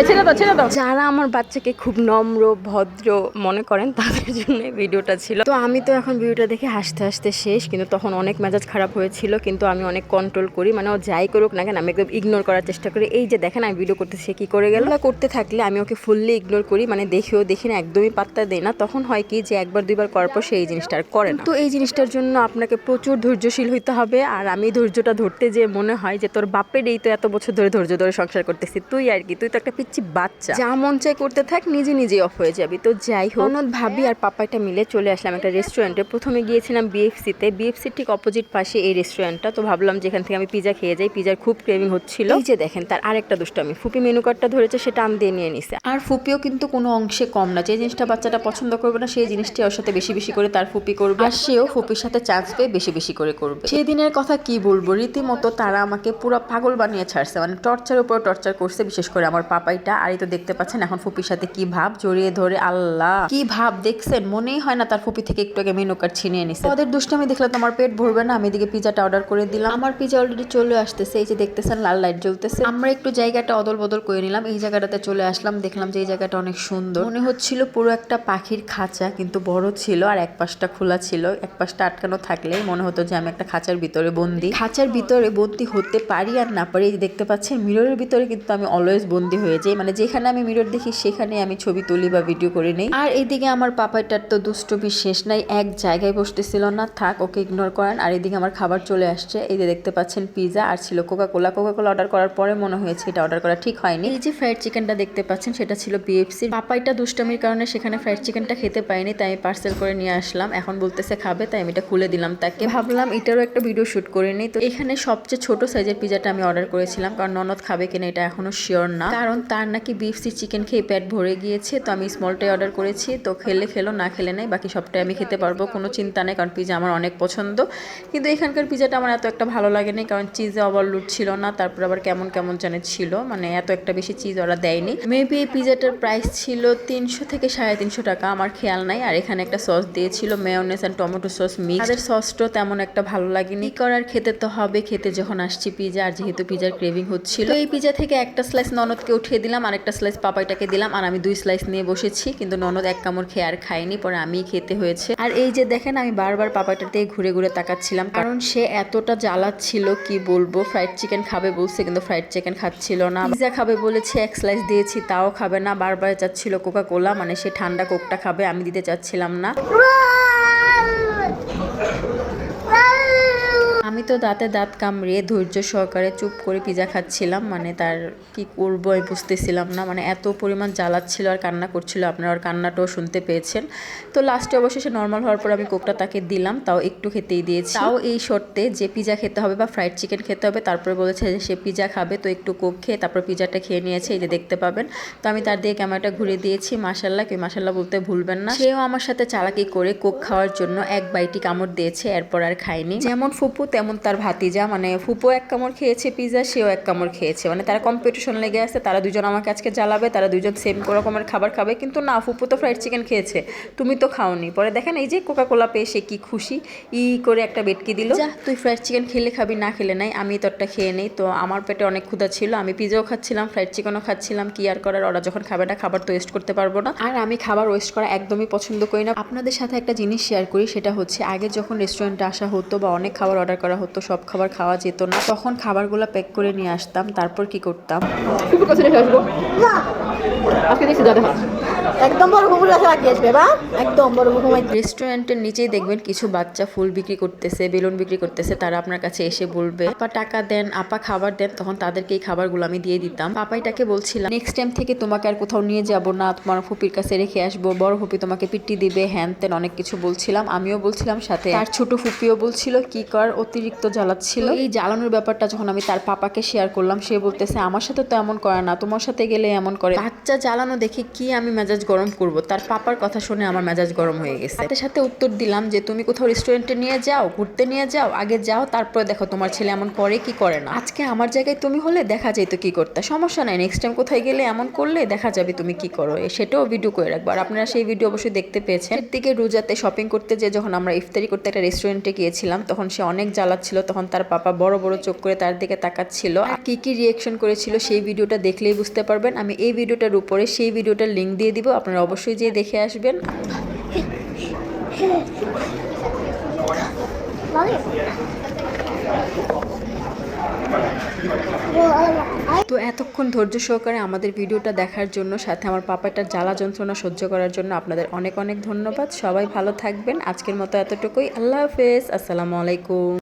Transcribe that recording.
ছেড়ে দাও। যারা আমার বাচ্চাকে খুব নম্র ভদ্র মনে করেন তাদের জন্য ভিডিওটা ছিল। তো আমি তো এখন ভিডিওটা দেখে হাসতে হাসতে শেষ, কিন্তু তখন অনেক মেজাজ খারাপ হয়েছিল, কিন্তু আমি অনেক কন্ট্রোল করি, মানে ও যাই করুক না কেন আমি একদম ইগনোর করার চেষ্টা করি। এই যে দেখেন আমি ভিডিও করতে সে কি করে গেল, করতে থাকলে আমি ওকে ফুললি ইগনোর করি, মানে দেখেও দেখি না, একদমই পাত্তা দেই না। তখন হয় কি যে একবার দুইবার করার পর সেই জিনিসটা আর করে না। তো এই জিনিসটার জন্য আপনাকে প্রচুর ধৈর্যশীল হইতে হবে। আর আমি ধৈর্যটা ধরতে যে মনে হয় যে তোর বাপের এই তো এত বছর ধরে ধৈর্য ধরে সংসার করতেছি, তুই আর কি, তুই তো একটা পিচ্ছি বাচ্চা, যা মন চাই করতে থাক, নিজে নিজেই অফ হয়ে যাবি। তো যাই হোক, ননদ ভাবি আর পাপাইটা মিলে চলে আসলাম একটা রেস্টুরেন্টে। প্রথমে গিয়েছিলাম বিএফসিতে, বিএফসির ঠিক অপোজিট পাশে এই রেস্টুরেন্টটা। তো ভাবলাম যে এখান থেকে আমি পিজা খেয়ে যাই, পিজার খুব ক্রেভিং হচ্ছিল। এই যে দেখেন তার আরেকটা দুষ্টামি, ফুপি মেনু কার্ডটা ধরেছে সেটা আম দিয়ে নিয়ে নিছে। আর ফুপিও কিন্তু কোনো অংশে কম না, যে জিনিসটা বাচ্চাটা পছন্দ করবে না সেই জিনিসটি ওর সাথে বেশি বেশি করে তার ফুপি করবে, আর সেও ফুপির সাথে চান্স পেয়ে বেশি বেশি করে করবে। সেই দিনের কথা কি বলবো, রীতিমতো তারা আমাকে পুরো পাগল বানিয়ে ছাড়ছে, মানে টর্চার উপর টর্চার করছে, বিশেষ করে আমার পাপাইটা। আর এই তো দেখতে পাচ্ছেন এখন ফুপির সাথে কি ভাব জড়িয়ে ধরে, আল্লাহ কি ভাব দেখছেন, মনেই হয় না তার ফুপি থেকে একটু আগে মেনু কার্ড ছিনিয়ে নিছে। ওদের দুষ্টামি দেখলে তো আমার পেট ভরবে না। আমি এদিকে পিজাটা অর্ডার করে দিলাম, আমার পিজা অলরেডি চলে আসতেছে। এই যে দেখতেছেন লাল লাইট জ্বলতেছে। আমরা একটু জায়গাটা অদল বদল করে নিলাম, এই জায়গাটাতে চলে আসলাম, দেখলাম যে এই জায়গাটা অনেক সুন্দর, মনে হচ্ছিল পুরো একটা পাখির খাঁচা, কিন্তু বড় ছিল আর এক পাশটা খোলা ছিল, এক পাশটা আটকানো থাকলে মনে হতো যে আমি একটা খাঁচার ভিতরে বন্দি। খাঁচার ভিতরে বন্দি হতে পারি আর না পারি, দেখতে পাচ্ছেন মিররের ভিতরে কিন্তু আমি অলওয়েজ বন্দি হয়ে যাই, মানে যেখানে আমি মিরর দেখি সেখানে আমি ছবি তুলি বা ভিডিও করে নেই। আর এইদিকে আমার পাপাইটার তো দুষ্টমি শেষ নাই, এক জায়গায় বসতেছিল না, থাক ওকে ইগনোর করেন। আর এদিকে আমার খাবার চলে আসছে, এই যে দেখতে পাচ্ছেন পিজা, আর ছিল Coca Cola. Coca Cola order করার পরে মনে হয়েছে এটা অর্ডার করা ঠিক হয়নি। এই যে ফ্রাইড চিকেনটা দেখতে পাচ্ছেন সেটা ছিল বিএফসি। পাপাইটা দুষ্টমির কারণে সেখানে ফ্রাইড চিকেনটা খেতে পাইনি, তাই আমি পার্সেল করে নিয়ে আসলাম। এখন বলতেছে খাবে, তাই আমি এটা খুলে দিলাম তাকে। ভাবলাম এটারও একটা ভিডিও শুট করে নিই। তো এখানে সবচেয়ে ছোট সাইজের পিজাটা আমি অর্ডার করেছিলাম, কারণ ননদ খাবে কিনা এটা এখনো শিওর না, কারণ তার নাকি বিএফসি চিকেন খেয়ে পেট ভরে গিয়েছে। তো আমি স্মলটাই অর্ডার করেছি, তো খেলে খেলো না খেলে নেই, বাকি সবটাই আমি খেতে পারবো, কোনো চিন্তা নেই, কারণ পিজা আমার অনেক পছন্দ। কিন্তু এখানকার পিজাটা আমার এত একটা ভালো লাগেনি, কারণ চিজে ওভারলোড ছিল না, তারপর আবার কেমন কেমন জানে ছিল, মানে এত একটা বেশি চিজ ওরা দেয়নি। মেবি এই পিজাটার প্রাইস ছিল 300 থেকে 350 টাকা, আমার খেয়াল নাই। আর এখানে একটা সস দিয়েছিল, mayonnaise and tomato sauce mix. তাদের সসটা তেমন একটা ভালো লাগেনি, করার খেতে তো হবে, খেতে যখন আসছি পিজা, আর যেহেতু পিজার ক্রেভিং হচ্ছিল, তো এই পিজা থেকে একটা স্লাইস ননদকে উঠিয়ে দিলাম, আর একটা স্লাইস পাপাইটাকে দিলাম, আর আমি 2 স্লাইস নিয়ে বসেছি, কিন্তু ননদ এক কামড় খেয়ে আর খাইনি, পরে আমিই খেতে হয়েছে। আর এই যে দেখেন আমি বারবার পাপাইটার দিকে ঘুরে ঘুরে তাকাচ্ছিলাম, কারণ সে এতটা জ্বালাচ্ছিল কি বলবো। ফ্রাইড চিকেন খাবে বলছে কিন্তু ফ্রাইড চিকেন খাচ্ছিল না, পিজা খাবে বলেছে, এক স্লাইস দিয়েছি তাও খাবে না, বারবার চাচ্ছিল কোকা কোলা, মানে সে ঠান্ডা কোকটা খাবে, আমি দিতে চাচ্ছিলাম না। আমি তো দাঁতে দাঁত কামড়িয়ে ধৈর্য সহকারে চুপ করে পিজা খাচ্ছিলাম, মানে তার কি করব আমি বুঝতেছিলাম না, মানে এত পরিমাণ জ্বালাচ্ছিল আর কান্না করছিল, আপনারা ওর কান্নাটাও শুনতে পেয়েছেন। তো লাস্টে অবশ্যই সে নর্মাল হওয়ার পর আমি কোকটা তাকে দিলাম, তাও একটু খেতেই দিয়েছি, তাও এই শর্তে যে পিজা খেতে হবে বা ফ্রাইড চিকেন খেতে হবে। তারপরে বলেছে যে সে পিজা খাবে, তো একটু কোক খেয়ে তারপর পিজাটা খেয়ে নিয়েছে, এই যে দেখতে পাবেন। তো আমি তার দিকে ক্যামেরাটা ঘুরে দিয়েছি, মাশাল্লাহ, কেউ মাশাল্লাহ বলতে ভুলবেন না। সেও আমার সাথে চালাকি করে কোক খাওয়ার জন্য এক বাইটি কামড় দিয়েছে, এরপর আর খায়নি। যেমন ফুপু তেমন তার ভাতিজা, মানে ফুপু এক কামড় খেয়েছে পিজা, সেও এক কামড় খেয়েছে, মানে তারা কম্পিটিশন লেগে আছে, তারা দুজন আমাকে আজকে জ্বালাবে, তারা দুজন সেম রকমের খাবার খাবে। কিন্তু না, ফুপু তো ফ্রাইড চিকেন খেয়েছে, তুমি তো খাওনি। পরে দেখেন এই যে কোকা কোলা পেয়ে সে কি খুশি, করে একটা বেটকি দিল, যা তুই ফ্রাইড চিকেন খেলে খাবি, না খেলে নাই, আমি তোরটা খেয়ে নেই। তো আমার পেটে অনেক ক্ষুধা ছিল, আমি পিজাও খাচ্ছিলাম, ফ্রাইড চিকেনও খাচ্ছিলাম, কি আর করার, ওরা যখন খাবে না খাবার তো ওয়েস্ট করতে পারবো না। আর আমি খাবার ওয়েস্ট করা একদমই পছন্দ করি না। আপনাদের সাথে একটা জিনিস শেয়ার করি, সেটা হচ্ছে আগে যখন রেস্টুরেন্টে আসা হতো বা অনেক খাবার অর্ডার করা হতো, সব খাবার খাওয়া যেত না, তখন খাবারগুলো প্যাক করে নিয়ে আসতাম, তারপর কি করতাম, একদম বড় কুকুর আছে রাখি আসবে বা একদম বড় কুকুর। রেস্টুরেন্টের নিচেই দেখবেন কিছু বাচ্চা ফুল বিক্রি করতেছে, বেলুন বিক্রি করতেছে, তারা আপনার কাছে এসে বলবে আপা টাকা দেন, আপা খাবার দেন, তখন তাদেরকে এই খাবারগুলো আমি দিয়ে দিতাম। পাপাইটাকে বলছিলাম নেক্সট টাইম থেকে তোমাকে আর কোথাও নিয়ে যাব না, তোমার ফুপির কাছে রেখে আসবো, বড় ফুপি তোমাকে পিটি দিবে, হ্যান তেন অনেক কিছু বলছিলাম, আমিও বলছিলাম, সাথে তার ছোট ফুপিও বলছিল, কি কর অতিরিক্ত জ্বালাচ্ছিল। এই জ্বালানোর ব্যাপারটা যখন আমি তার পাপাকে শেয়ার করলাম, সে বলতেছে আমার সাথে তো এমন করে না, তোমার সাথে গেলে এমন করে। বাচ্চা জ্বালানো দেখে কি আমি মেজাজ গরম করব, তার পাপার কথা শুনে আমার মেজাজ গরম হয়ে গেছে। সাথে সাথে উত্তর দিলাম যে তুমি কোথাও রেস্টুরেন্টে নিয়ে যাও, ঘুরতে নিয়ে যাও, আগে যাও, তারপরে দেখো তোমার ছেলে এমন করে কি করে না। আজকে আমার জায়গায় তুমি হলে দেখা যেত কি করতে, সমস্যা নাই, নেক্সট টাইম কোথায় গেলে এমন করলে দেখা যাবে তুমি কি করো, সেটাও ভিডিও করে রাখবো। আর আপনারা সেই ভিডিও অবশ্যই দেখতে পেয়েছেন। এর দিকে রোজাতে শপিং করতে যে যখন আমরা ইফতারি করতে একটা রেস্টুরেন্টে গিয়েছিলাম, তখন সে অনেক জ্বালা পাচ্ছিল তখন তার পাপা বড় বড় চোখ করে তার দিকে তাকাচ্ছিল। আর কি কি রিয়াকশন করেছিল সেই ভিডিওটা দেখলেই বুঝতে পারবেন। আমি এই ভিডিওটার উপরে সেই ভিডিওটার লিংক দিয়ে দিব, আপনারা অবশ্যই যেয়ে দেখে আসবেন। তো এতক্ষণ ধৈর্য সহকারে আমাদের ভিডিওটা দেখার জন্য, সাথে আমার পাপাটার জ্বালা যন্ত্রণা সহ্য করার জন্য আপনাদের অনেক অনেক ধন্যবাদ। সবাই ভালো থাকবেন। আজকের মতো এতটুকুই। আল্লাহ হাফেজ। আসসালামু আলাইকুম।